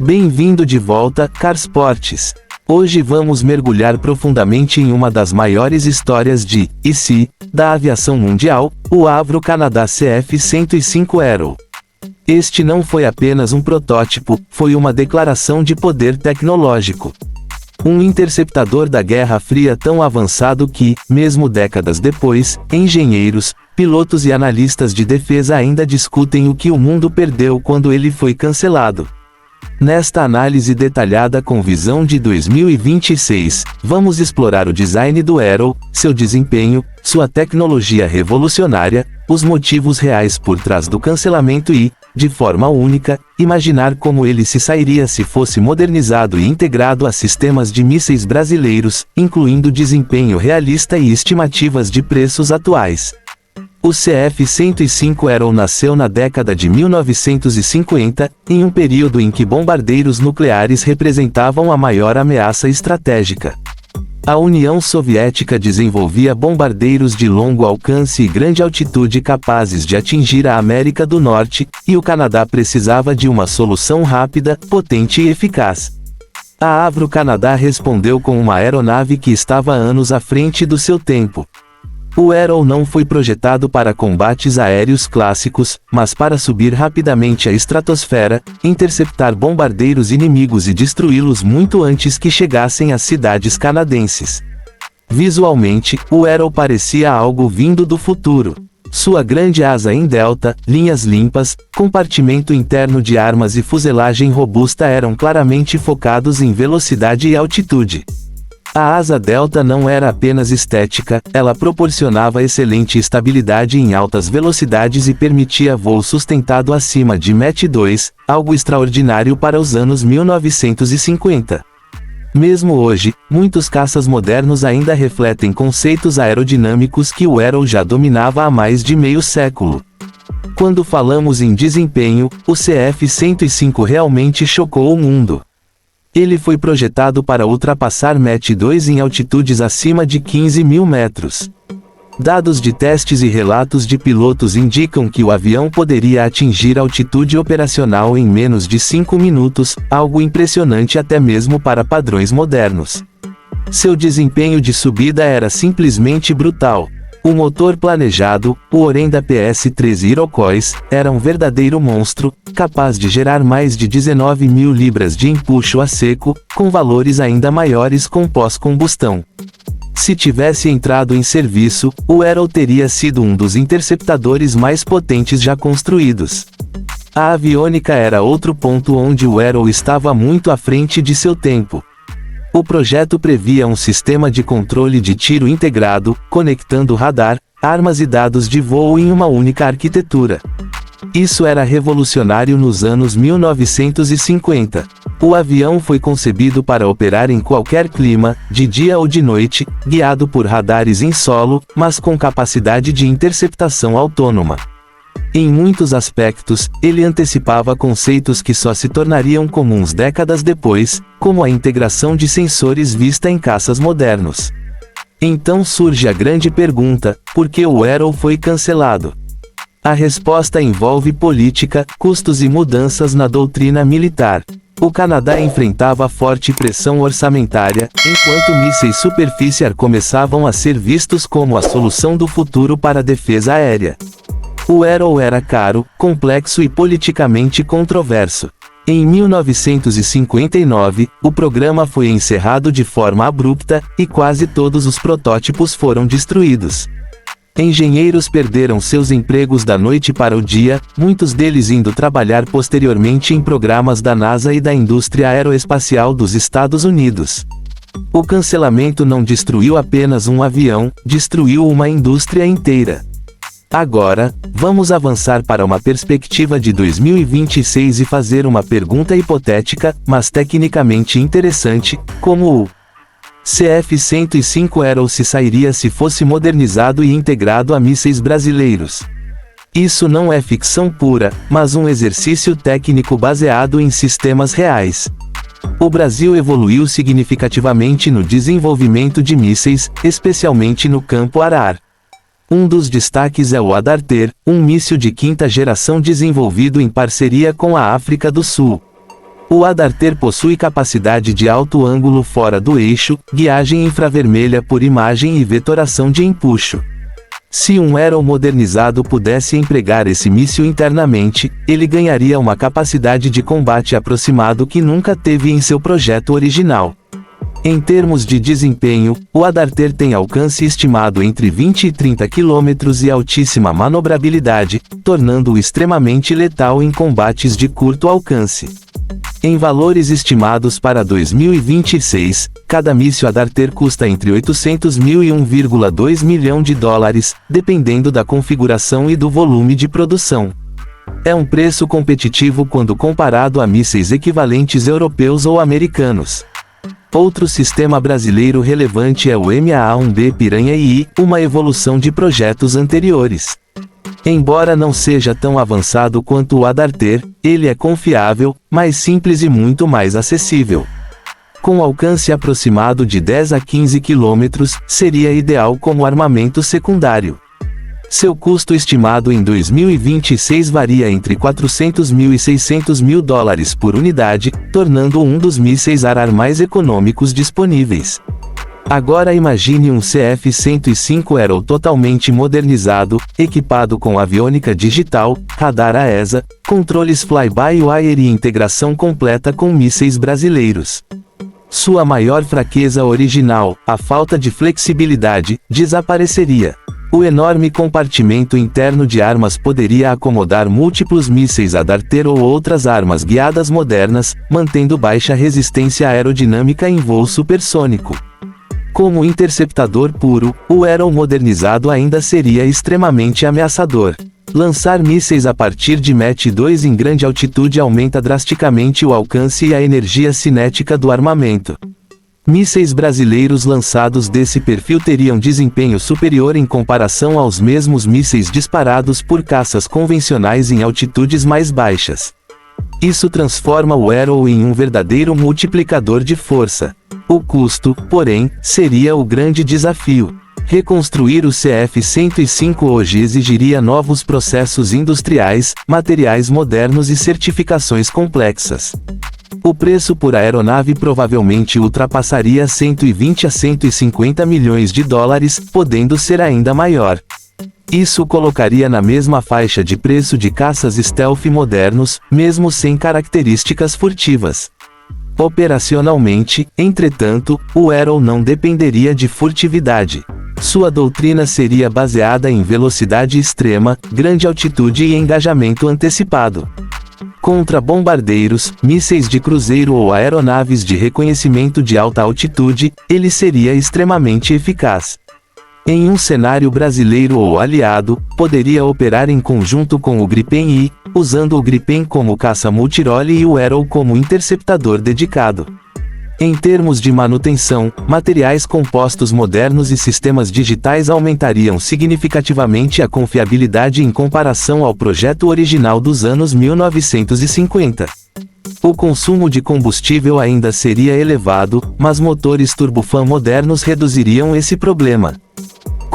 Bem-vindo de volta, Carsportes. Hoje vamos mergulhar profundamente em uma das maiores histórias de "e se" da aviação mundial, o Avro Canadá CF-105 Aero. Este não foi apenas um protótipo, foi uma declaração de poder tecnológico. Um interceptador da Guerra Fria tão avançado que, mesmo décadas depois, engenheiros, pilotos e analistas de defesa ainda discutem o que o mundo perdeu quando ele foi cancelado. Nesta análise detalhada com visão de 2026, vamos explorar o design do Aero, seu desempenho, sua tecnologia revolucionária, os motivos reais por trás do cancelamento e, de forma única, imaginar como ele se sairia se fosse modernizado e integrado a sistemas de mísseis brasileiros, incluindo desempenho realista e estimativas de preços atuais. O CF-105 Aero nasceu na década de 1950, em um período em que bombardeiros nucleares representavam a maior ameaça estratégica. A União Soviética desenvolvia bombardeiros de longo alcance e grande altitude capazes de atingir a América do Norte, e o Canadá precisava de uma solução rápida, potente e eficaz. A Avro Canadá respondeu com uma aeronave que estava anos à frente do seu tempo. O Aero não foi projetado para combates aéreos clássicos, mas para subir rapidamente à estratosfera, interceptar bombardeiros inimigos e destruí-los muito antes que chegassem às cidades canadenses. Visualmente, o Aero parecia algo vindo do futuro. Sua grande asa em delta, linhas limpas, compartimento interno de armas e fuselagem robusta eram claramente focados em velocidade e altitude. A asa delta não era apenas estética, ela proporcionava excelente estabilidade em altas velocidades e permitia voo sustentado acima de Mach 2, algo extraordinário para os anos 1950. Mesmo hoje, muitos caças modernos ainda refletem conceitos aerodinâmicos que o Aero já dominava há mais de meio século. Quando falamos em desempenho, o CF-105 realmente chocou o mundo. Ele foi projetado para ultrapassar Mach 2 em altitudes acima de 15 mil metros. Dados de testes e relatos de pilotos indicam que o avião poderia atingir altitude operacional em menos de 5 minutos, algo impressionante até mesmo para padrões modernos. Seu desempenho de subida era simplesmente brutal. O motor planejado, o Orenda PS-13 Iroquois, era um verdadeiro monstro, capaz de gerar mais de 19 mil libras de empuxo a seco, com valores ainda maiores com pós-combustão. Se tivesse entrado em serviço, o Aero teria sido um dos interceptadores mais potentes já construídos. A aviônica era outro ponto onde o Aero estava muito à frente de seu tempo. O projeto previa um sistema de controle de tiro integrado, conectando radar, armas e dados de voo em uma única arquitetura. Isso era revolucionário nos anos 1950. O avião foi concebido para operar em qualquer clima, de dia ou de noite, guiado por radares em solo, mas com capacidade de interceptação autônoma. Em muitos aspectos, ele antecipava conceitos que só se tornariam comuns décadas depois, como a integração de sensores vista em caças modernos. Então surge a grande pergunta: por que o Aero foi cancelado? A resposta envolve política, custos e mudanças na doutrina militar. O Canadá enfrentava forte pressão orçamentária, enquanto mísseis superficiais começavam a ser vistos como a solução do futuro para a defesa aérea. O Aero era caro, complexo e politicamente controverso. Em 1959, o programa foi encerrado de forma abrupta, e quase todos os protótipos foram destruídos. Engenheiros perderam seus empregos da noite para o dia, muitos deles indo trabalhar posteriormente em programas da NASA e da indústria aeroespacial dos Estados Unidos. O cancelamento não destruiu apenas um avião, destruiu uma indústria inteira. Agora, vamos avançar para uma perspectiva de 2026 e fazer uma pergunta hipotética, mas tecnicamente interessante: como o CF-105 Aero se sairia se fosse modernizado e integrado a mísseis brasileiros? Isso não é ficção pura, mas um exercício técnico baseado em sistemas reais. O Brasil evoluiu significativamente no desenvolvimento de mísseis, especialmente no campo ar-ar. Um dos destaques é o Adarter, um míssil de quinta geração desenvolvido em parceria com a África do Sul. O Adarter possui capacidade de alto ângulo fora do eixo, guiagem infravermelha por imagem e vetoração de empuxo. Se um Arrow modernizado pudesse empregar esse míssil internamente, ele ganharia uma capacidade de combate aproximado que nunca teve em seu projeto original. Em termos de desempenho, o Adarter tem alcance estimado entre 20 e 30 km e altíssima manobrabilidade, tornando-o extremamente letal em combates de curto alcance. Em valores estimados para 2026, cada míssil Adarter custa entre 800 mil e 1,2 milhão de dólares, dependendo da configuração e do volume de produção. É um preço competitivo quando comparado a mísseis equivalentes europeus ou americanos. Outro sistema brasileiro relevante é o MAA-1B Piranha II, uma evolução de projetos anteriores. Embora não seja tão avançado quanto o Adarter, ele é confiável, mais simples e muito mais acessível. Com alcance aproximado de 10 a 15 km, seria ideal como armamento secundário. Seu custo estimado em 2026 varia entre 400 mil e 600 mil dólares por unidade, tornando-o um dos mísseis ARAR mais econômicos disponíveis. Agora imagine um CF-105 Arrow totalmente modernizado, equipado com aviônica digital, radar AESA, controles fly-by-wire e integração completa com mísseis brasileiros. Sua maior fraqueza original, a falta de flexibilidade, desapareceria. O enorme compartimento interno de armas poderia acomodar múltiplos mísseis Adarter ou outras armas guiadas modernas, mantendo baixa resistência aerodinâmica em voo supersônico. Como interceptador puro, o Arrow modernizado ainda seria extremamente ameaçador. Lançar mísseis a partir de Mach 2 em grande altitude aumenta drasticamente o alcance e a energia cinética do armamento. Mísseis brasileiros lançados desse perfil teriam desempenho superior em comparação aos mesmos mísseis disparados por caças convencionais em altitudes mais baixas. Isso transforma o Arrow em um verdadeiro multiplicador de força. O custo, porém, seria o grande desafio. Reconstruir o CF-105 hoje exigiria novos processos industriais, materiais modernos e certificações complexas. O preço por aeronave provavelmente ultrapassaria 120 a 150 milhões de dólares, podendo ser ainda maior. Isso colocaria na mesma faixa de preço de caças stealth modernos, mesmo sem características furtivas. Operacionalmente, entretanto, o Arrow não dependeria de furtividade. Sua doutrina seria baseada em velocidade extrema, grande altitude e engajamento antecipado. Contra bombardeiros, mísseis de cruzeiro ou aeronaves de reconhecimento de alta altitude, ele seria extremamente eficaz. Em um cenário brasileiro ou aliado, poderia operar em conjunto com o Gripen I, usando o Gripen como caça multirole e o Arrow como interceptador dedicado. Em termos de manutenção, materiais compostos modernos e sistemas digitais aumentariam significativamente a confiabilidade em comparação ao projeto original dos anos 1950. O consumo de combustível ainda seria elevado, mas motores turbofan modernos reduziriam esse problema.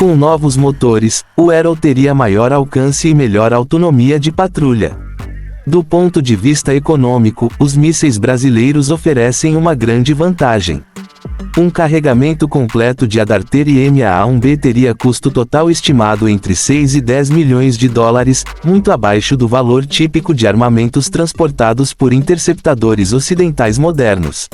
Com novos motores, o Arrow teria maior alcance e melhor autonomia de patrulha. Do ponto de vista econômico, os mísseis brasileiros oferecem uma grande vantagem. Um carregamento completo de Adarter e MAA-1B teria custo total estimado entre 6 e 10 milhões de dólares, muito abaixo do valor típico de armamentos transportados por interceptadores ocidentais modernos.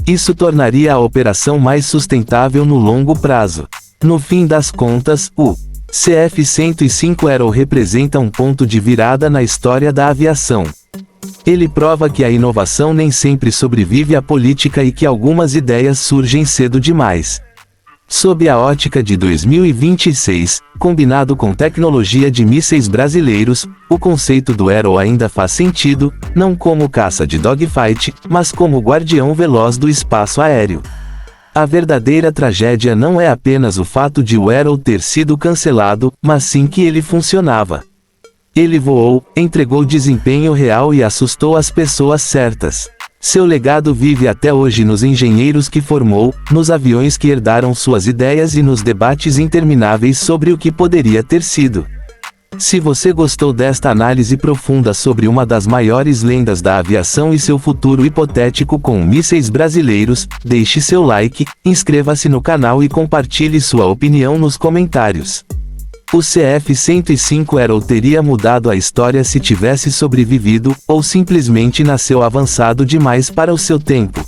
Isso tornaria a operação mais sustentável no longo prazo. No fim das contas, o CF-105 Arrow representa um ponto de virada na história da aviação. Ele prova que a inovação nem sempre sobrevive à política e que algumas ideias surgem cedo demais. Sob a ótica de 2026, combinado com tecnologia de mísseis brasileiros, o conceito do Arrow ainda faz sentido, não como caça de dogfight, mas como guardião veloz do espaço aéreo. A verdadeira tragédia não é apenas o fato de o Arrow ter sido cancelado, mas sim que ele funcionava. Ele voou, entregou desempenho real e assustou as pessoas certas. Seu legado vive até hoje nos engenheiros que formou, nos aviões que herdaram suas ideias e nos debates intermináveis sobre o que poderia ter sido. Se você gostou desta análise profunda sobre uma das maiores lendas da aviação e seu futuro hipotético com mísseis brasileiros, deixe seu like, inscreva-se no canal e compartilhe sua opinião nos comentários. O CF-105 era ou teria mudado a história se tivesse sobrevivido, ou simplesmente nasceu avançado demais para o seu tempo?